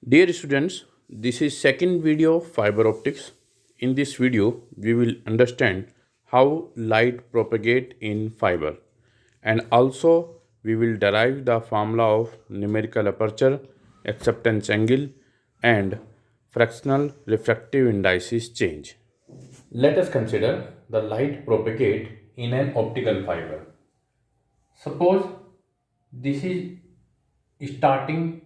Dear students, this is second video of fiber optics. In this video, we will understand how light propagate in fiber, and also we will derive the formula of numerical aperture, acceptance angle and fractional refractive indices change. Let us consider the light propagate in an optical fiber. Suppose this is starting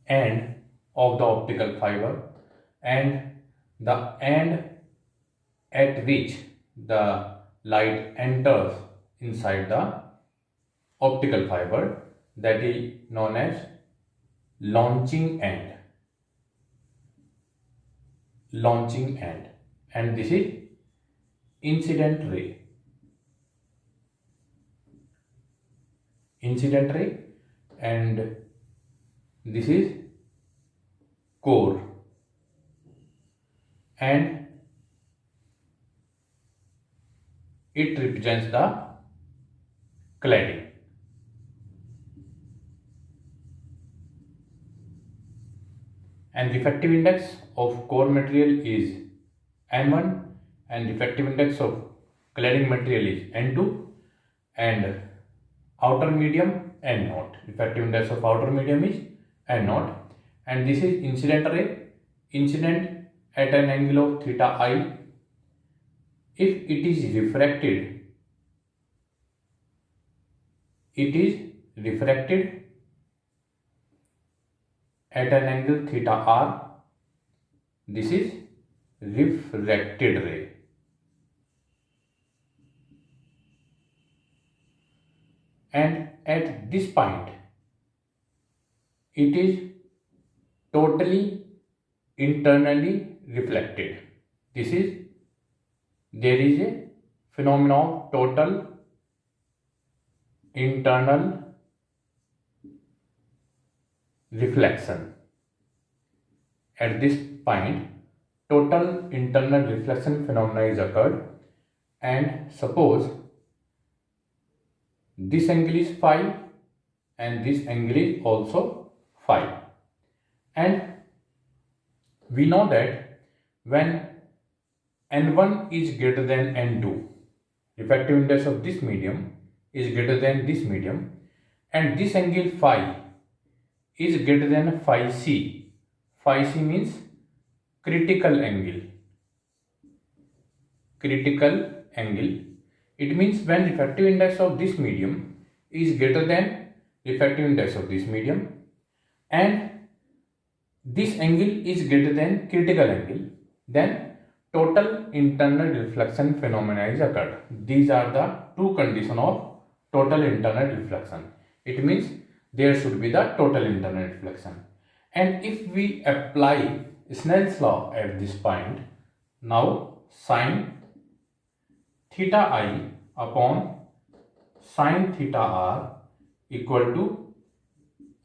end of the optical fiber and the end at which the light enters inside the optical fiber, that is known as launching end, and this is incident ray, and this is core, and it represents the cladding. And refractive index of core material is N1 and refractive index of cladding material is N2, and outer medium N0. Refractive index of outer medium is N0, and this is incident ray, incident at an angle of theta I. If it is refracted at an angle theta r, this is refracted ray. And at this point, it is totally internally reflected. There is a phenomenon of total internal reflection. At this point, total internal reflection phenomena is occurred, and suppose this angle is phi and this angle is also phi, and we know that when N1 is greater than N2, refractive index of this medium is greater than this medium, and this angle phi is greater than phi c. Phi c means critical angle. It means when refractive index of this medium is greater than refractive index of this medium and this angle is greater than critical angle, then total internal reflection phenomena is occurred. These are the two conditions of total internal reflection. It means there should be the total internal reflection. And if we apply Snell's law at this point, now sine theta I upon sine theta r equal to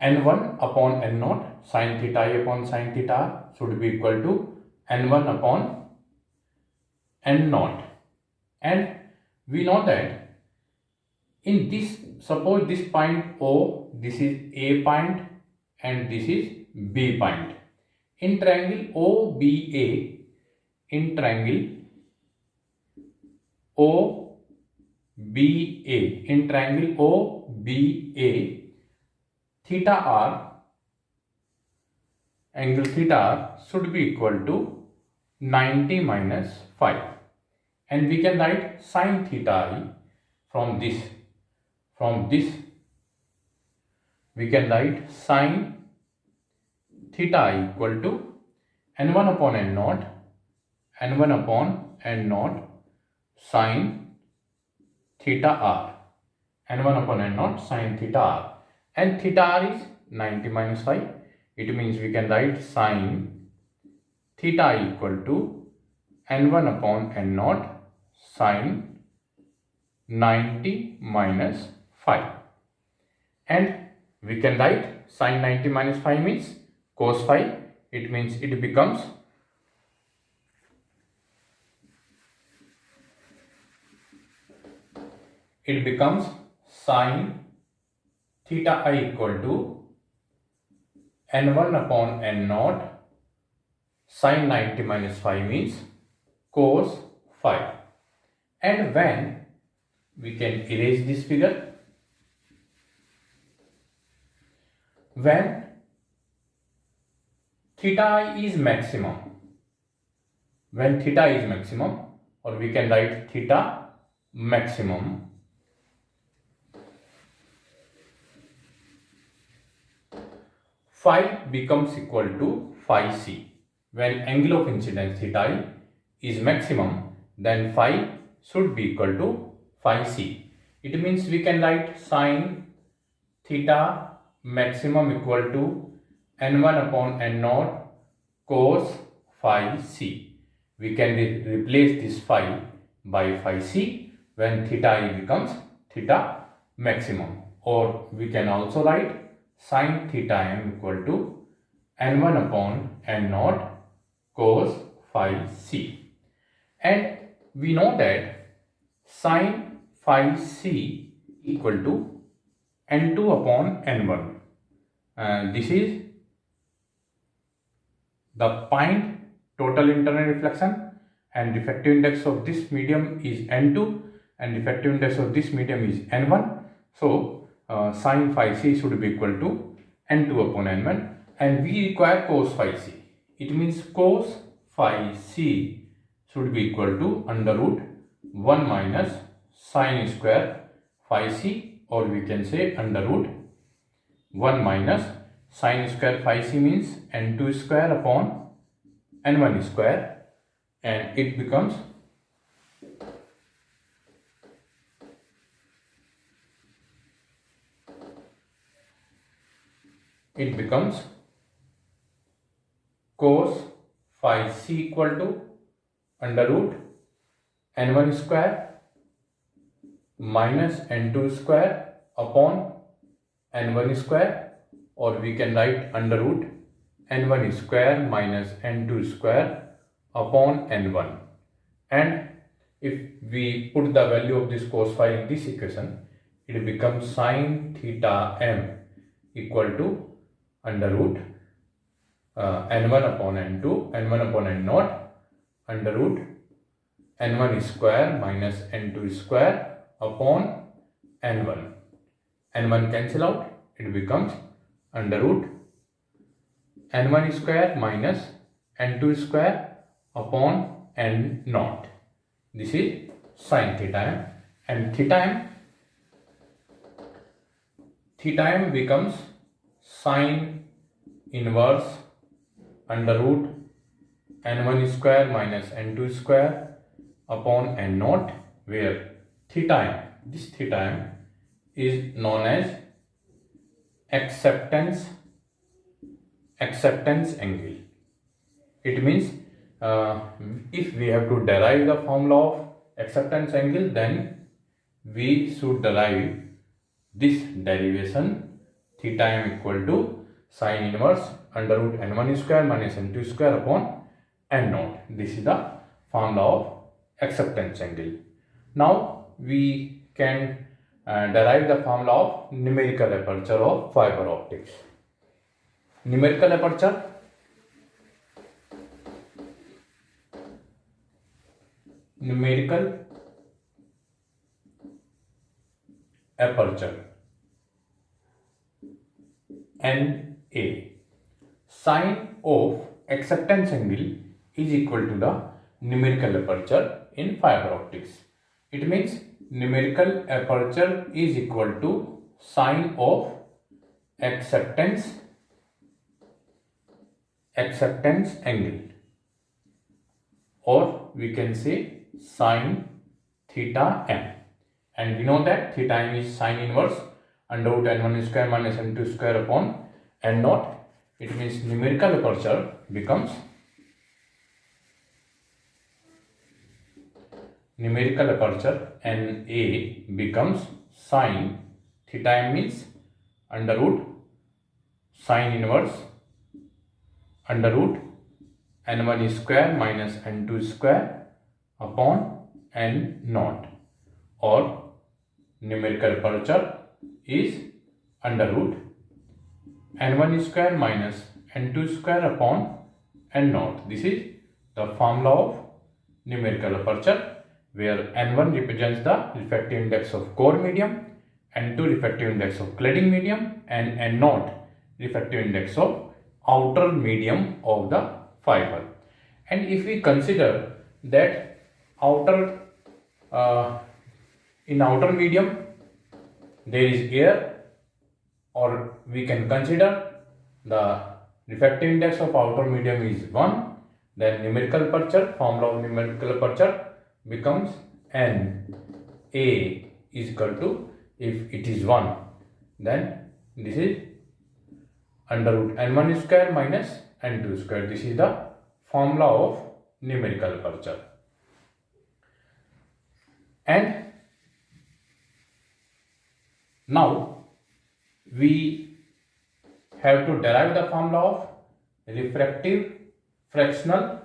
n1 upon n0. Sine theta I upon sine theta r should be equal to n1 upon n0. And we know that in this, suppose this point O, this is A point and this is B point. In triangle OBA, in triangle OBA, theta r, angle theta r should be equal to 90 minus 5, and we can write sine theta I from this we can write sine theta I equal to n1 upon n0 sine theta r, n1 upon n0 sine theta r, and theta r is 90 minus 5. It means we can write sine theta I equal to n1 upon n0 sine 90 minus 5, and we can write sine 90 minus 5 means cos phi. It means it becomes sine theta I equal to n1 upon n naught sine 90 minus phi means cos phi. And when we can erase this figure, when theta I is maximum, when theta is maximum, or we can write theta maximum, phi becomes equal to phi c. When angle of incidence theta I is maximum, then phi should be equal to phi c. It means we can write sine theta maximum equal to n1 upon n naught cos phi c. We can replace this phi by phi c when theta I becomes theta maximum, or we can also write sine theta m equal to n1 upon n naught cos phi c. And we know that sine phi c equal to n2 upon n1. This is the point total internal reflection, and refractive index of this medium is n2 and refractive index of this medium is n1. So sine phi c should be equal to n2 upon n1, and we require cos phi c. It means cos phi c should be equal to under root 1 minus sine square phi c, or we can say under root 1 minus sine square phi c means n2 square upon n1 square, and it becomes cos phi c equal to under root n1 square minus n2 square upon n1 square, or we can write under root n1 square minus n2 square upon n1. And if we put the value of this cos phi in this equation, it becomes sine theta m equal to under root n1 upon n2, n1 upon n naught under root n1 square minus n2 square upon n1. n1 cancel out, it becomes under root n1 square minus n2 square upon n naught. This is sine theta m, and theta m becomes sine inverse under root n1 square minus n2 square upon n naught, where this theta m is known as acceptance angle. It means if we have to derive the formula of acceptance angle, then we should derive this derivation theta m equal to sine inverse under root n1 square minus n2 square upon n naught. This is the formula of acceptance angle. Now we can derive the formula of numerical aperture of fiber optics. Numerical aperture NA. Sine of acceptance angle is equal to the numerical aperture in fiber optics. It means numerical aperture is equal to sine of acceptance angle, or we can say sine theta m, and we know that theta m is sine inverse under root n1 square minus n2 square upon n naught. It means numerical aperture becomes NA becomes sine theta m means under root sine inverse under root n1 square minus n2 square upon n naught, or numerical aperture is under root n1 square minus n2 square upon n naught. This is the formula of numerical aperture, where n1 represents the refractive index of core medium, n2 refractive index of cladding medium, and n naught refractive index of outer medium of the fiber. And if we consider that in outer medium there is air, or we can consider the refractive index of outer medium is 1, then numerical aperture, formula of numerical aperture becomes n a is equal to, if it is 1, then this is under root n1 square minus n2 square. This is the formula of numerical aperture. And now we have to derive the formula of refractive fractional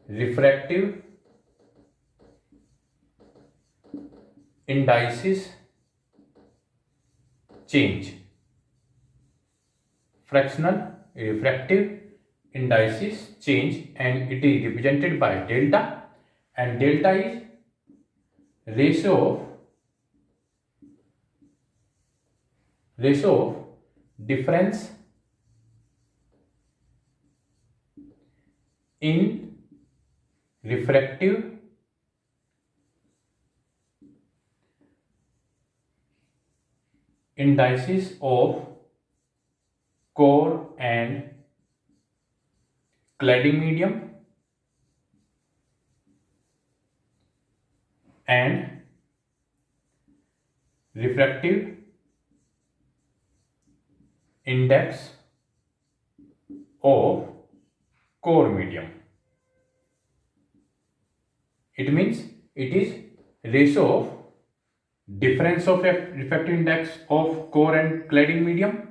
refractive indices change. Fractional refractive indices change, and it is represented by delta, and delta is ratio of difference in refractive indices of core and cladding medium and refractive index of core medium. It means it is ratio of difference of refractive index of core and cladding medium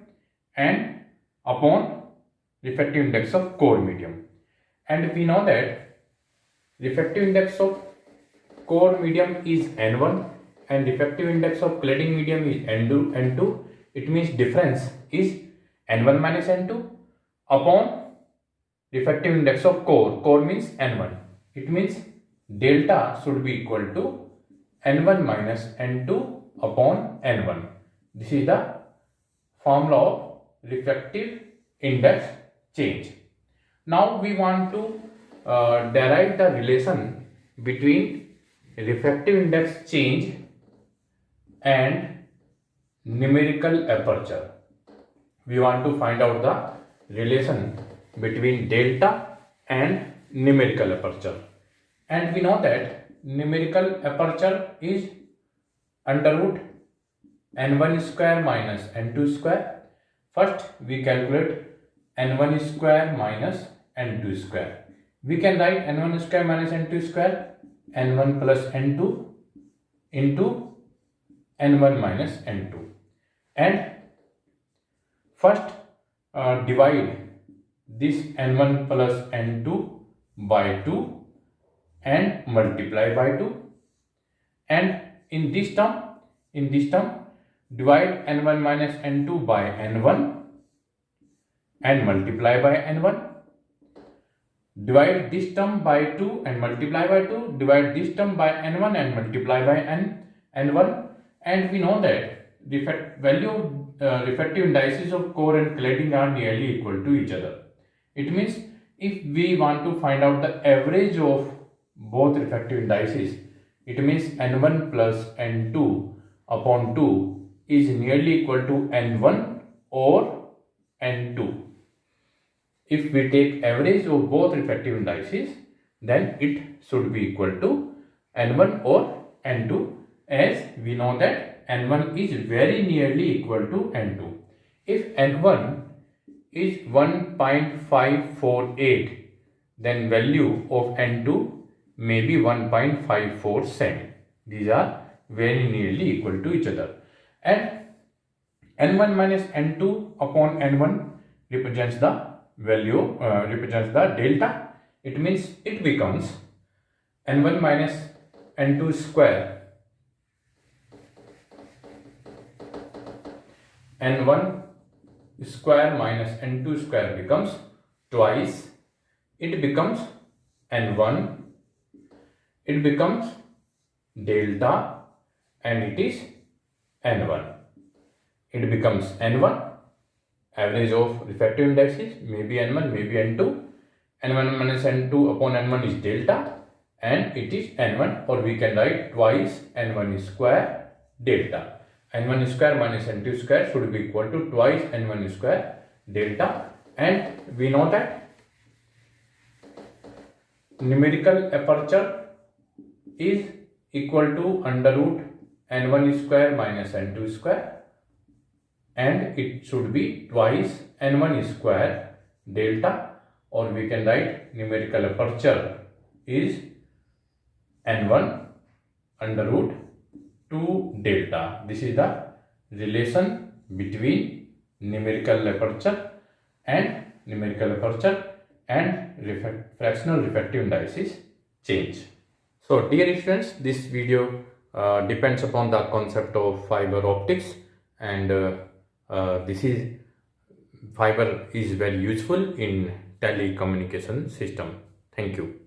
and upon refractive index of core medium. And we know that refractive index of core medium is n1 and refractive index of cladding medium is n2. It means difference is n1 minus n2 upon refractive index of core. Core means n1. It means delta should be equal to n1 minus n2 upon n1. This is the formula of refractive index change. Now we want to derive the relation between refractive index change and numerical aperture. We want to find out the relation between delta and numerical aperture. And we know that numerical aperture is under root n1 square minus n2 square. First we calculate n1 square minus n2 square. We can write n1 square minus n2 square n1 plus n2 into n1 minus n2. And first divide this n1 plus n2 by 2 and multiply by 2, and in this term divide n1 minus n2 by n1 and multiply by n1. Divide this term by 2 and multiply by 2. Divide this term by n1 and multiply by n1. And we know that the value of refractive indices of core and cladding are nearly equal to each other. It means if we want to find out the average of both refractive indices, it means n1 plus n2 upon 2 is nearly equal to n1 or n2. If we take average of both refractive indices, then it should be equal to n1 or n2, as we know that n1 is very nearly equal to n2. If n1 is 1.548, then value of n2 may be 1.547. These are very nearly equal to each other. And n1 minus n2 upon n1 represents the value, represents the delta. It means it becomes n1 minus n2 square n1 square minus n2 square becomes twice, it becomes n1, it becomes delta, and it is n1. It becomes n1, average of refractive indices, maybe n1, maybe n2. n1 minus n2 upon n1 is delta, and it is n1, or we can write twice n1 square delta. n1 square minus n2 square should be equal to twice n1 square delta, and we know that numerical aperture is equal to under root n1 square minus n2 square, and it should be twice n1 square delta, or we can write numerical aperture is n1 under root 2 delta. This is the relation between numerical aperture and fractional refractive indices change. So dear students, this video depends upon the concept of fiber optics, and fiber is very useful in telecommunication system. Thank you.